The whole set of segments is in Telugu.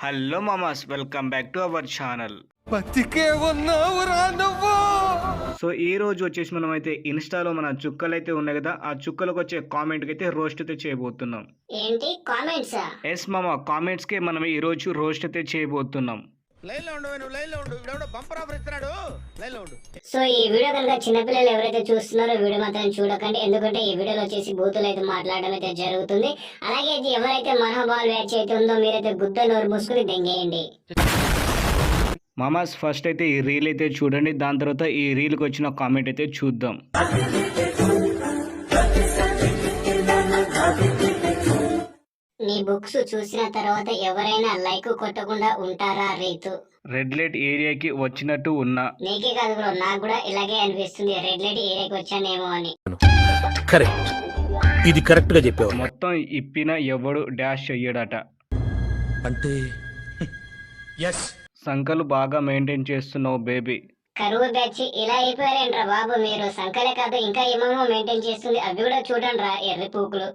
హలో మామాస్, welcome back to our channel. బతికే ఉన్నావురా నువ్వు. సో ఈ రోజు వచ్చేసి మనం అయితే ఇన్స్టాలో మన చుక్కలు అయితే ఉన్నాయి కదా, ఆ చుక్కలకు వచ్చే కామెంట్ కి అయితే రోస్ట్ అయితే చేయబోతున్నాం. ఏంటి కామెంట్స్? ఎస్ మామా, కామెంట్స్ కి మనం ఈ రోజు రోస్ట్ అయితే చేయబోతున్నాం. సో ఈ వీడియో కనుక చిన్నపిల్లలు ఎవరైతే చూస్తున్నారో వీడియో మాత్రం చూడకండి, ఎందుకంటే ఈ వీడియోలో వచ్చేసి బూతులు అయితే మాట్లాడడం అయితే జరుగుతుంది. అలాగే ఎవరైతే మనోబాల్ వ్యాచ్ అయితే ఉందో మీరైతే గుద్ద నోరు మూసుకుని దెంగేయండి. మామాస్, ఫస్ట్ అయితే ఈ రీల్ అయితే చూడండి, దాని తర్వాత ఈ రీల్కి వచ్చిన కామెంట్ అయితే చూద్దాం. నీ బుక్స్ చూసిన తర్వాత ఎవరైనా లైక్ కొట్టకుండా ఉంటారా రైతు? రెడ్ లైట్ ఏరియాకి వచ్చినట్టు ఉన్నా. నీకే కాదు బ్రో, నాకు కూడా ఇలాగే అనిపిస్తుంది, రెడ్ లైట్ ఏరియాకి వచ్చానేమో అని. కరెక్ట్, ఇది కరెక్ట్ గా చెప్పావు. మొత్తం ఇప్పిన ఎవడు డాష్ చెయ్యడట. అంటే సంకలు బాగా మెయింటైన్ చేస్తున్నావు బేబీ. కరువు బ్యాచ్ ఇలా అయిపోయారేంట్రా బాబు మీరు. సంకలే కాదు ఇంకా ఏమేమో మెయింటైన్ చేస్తుంది, అవి కూడా చూడండి రా ఎర్రి పూకులు.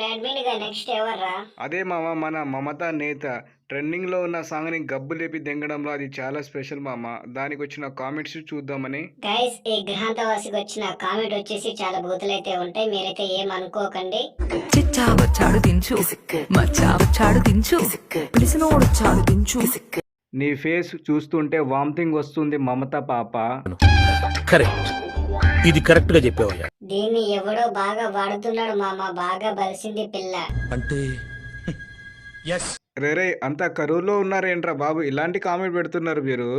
అడ్మిన్ గా నెక్స్ట్ ఎవర్రా? అదే మామ, మన మమతా నేత ట్రెండింగ్ లో ఉన్న సాంగ్ ని గబ్బు లేపి దెంగడంలో అది చాలా స్పెషల్ మామ. దానికి వచ్చిన కామెంట్స్ చూద్దామని. గైస్, ఈ గ్రహాంతవాసికి వచ్చిన కామెంట్ వచ్చేసి చాలా బూతులైతే ఉంటాయి, మీరైతే ఏమనుకోకండి. చిచ్చా వచ్చాడు దించు, మచ్చా వచ్చాడు దించు, పిలిసినోడు వచ్చాడు దించు. నీ ఫేస్ చూస్తుంటే వామిటింగ్ వస్తుంది మమత పాప. కరెక్ట్, ఇది కరెక్ట్ గా చెప్పావు. దీన్ని ఎవడో బాగా వాడుతున్నాడు మామ, బాగా బలిసింది పిల్ల. అంటే రే అంతా కరువులో ఉన్నారేంట్రా బాబు, ఇలాంటి కామెంట్ పెడుతున్నారు మీరు.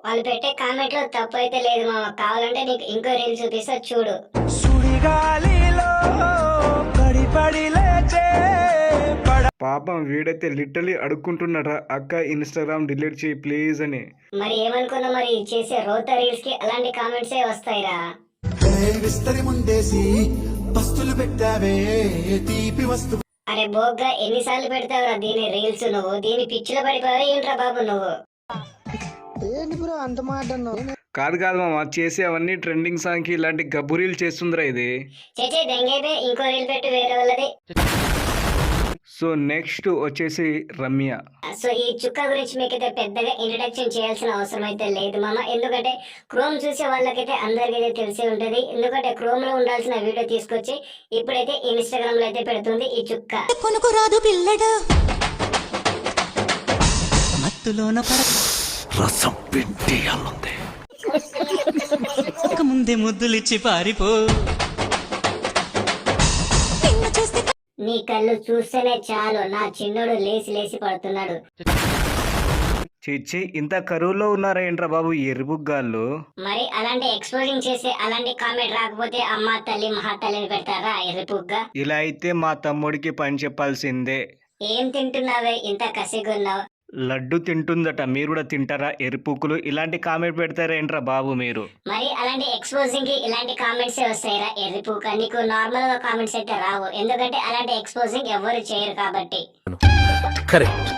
వాళ్ళు పెట్టే కామెంట్ లో తప్పు అయితే లేదు మామ, కావాలంటే నీకు ఇంకో రీల్ చూపిస్తా చూడు. పాపం వీడైతే లిటరలీ అడుక్కుంటున్నారా, అక్క ఇన్స్టాగ్రామ్ డిలీట్ చేయి ప్లీజ్ అని. మరి ఏమనుకున్నా, మరి చేసే రోత రీల్స్ కి అలాంటి కామెంట్స్ వస్తాయిరా. అరే బోగ్గా ఎన్నిసార్లు పెడతావురా దీని రీల్స్? నువ్వు దీని పిచ్చిలో పడిపోయావా ఏంట్రా బాబు నువ్వు? కాదు మామ, చేసే అవన్నీ ట్రెండింగ్ సాంగ్ కి ఇలాంటి గబ్బు రీల్ చేస్తుందిరా ఇది. చేచే దెంగైతే ఇంకో రీల్ పెట్టు వేరే వాళ్ళది. సో నెక్స్ట్ వచ్చేసి రమ్య. సో ఈ చుక్క గురించి మీకైతే పెద్దగా ఇంట్రడక్షన్ చేయాల్సిన అవసరం అయితే లేదు మామ, ఎందుకంటే క్రోమ్ చూసే వాళ్ళకైతే అందరికైతే తెలిసే ఉంటది. ఎందుకంటే క్రోమ్ లో ఉండాల్సిన వీడియో తీసుకొచ్చి ఇప్పుడైతే ఇన్స్టాగ్రామ్ లో అయితే పెడుతుంది ఈ చుక్క. కొనుకురాదు పిల్లడు రసం పిండి అల్లుంది. ముందే ముద్దులిచ్చి పారిపో. నీ కళ్ళు చూస్తేనే చాలు నా చిన్నోడు లేసి లేసి పడుతున్నాడు. చిచ్చి, ఇంత కరువులో ఉన్నారేంట్రా బాబు ఎరుబుగ్గాళ్ళు. మరి అలాంటి ఎక్స్పోజింగ్ చేసే అలాంటి కామెంట్ రాకపోతే అమ్మ తల్లి మహా తల్లిని పెడతారా ఎర్రిపుగ్గా? ఇలా అయితే మా తమ్ముడికి పని చెప్పాల్సిందే. ఏం తింటున్నావే ఇంత కసిగున్నావు? లడ్డు తింటుందట, మీరు కూడా తింటారా ఎరుపుకులు? ఇలాంటి కామెంట్ పెడతారేంట్రా బాబు మీరు. మరి అలాంటి ఎక్స్పోజింగ్ కి ఇలాంటి కామెంట్స్ వస్తాయిరా ఎర్రిపుక. నీకు నార్మల్ గా కామెంట్స్ అయితే రావు, ఎందుకంటే అలాంటి ఎక్స్పోజింగ్ ఎవరు చేయరు కాబట్టి. కరెక్ట్,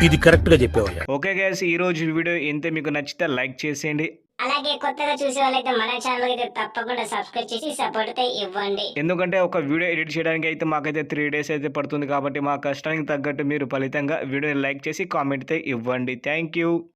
ఇది కరెక్ట్ గా చెప్పావు. ఓకే గైస్, ఈ రోజు వీడియో ఇంతే. మీకు నచ్చితే లైక్ చేసేయండి. అలాగే కొత్తగా చూసే వాళ్ళైతే మన ఛానల్ అయితే తప్పకుండా సబ్స్క్రైబ్ చేసి సపోర్ట్ అయితే ఇవ్వండి. ఎందుకంటే ఒక వీడియో ఎడిట్ చేయడానికి అయితే మాకైతే 3 days అయితే పడుతుంది, కాబట్టి మా కష్టానికి తగ్గట్టు మీరు ఫలితంగా వీడియోని లైక్ చేసి కామెంట్ అయితే ఇవ్వండి. Thank you.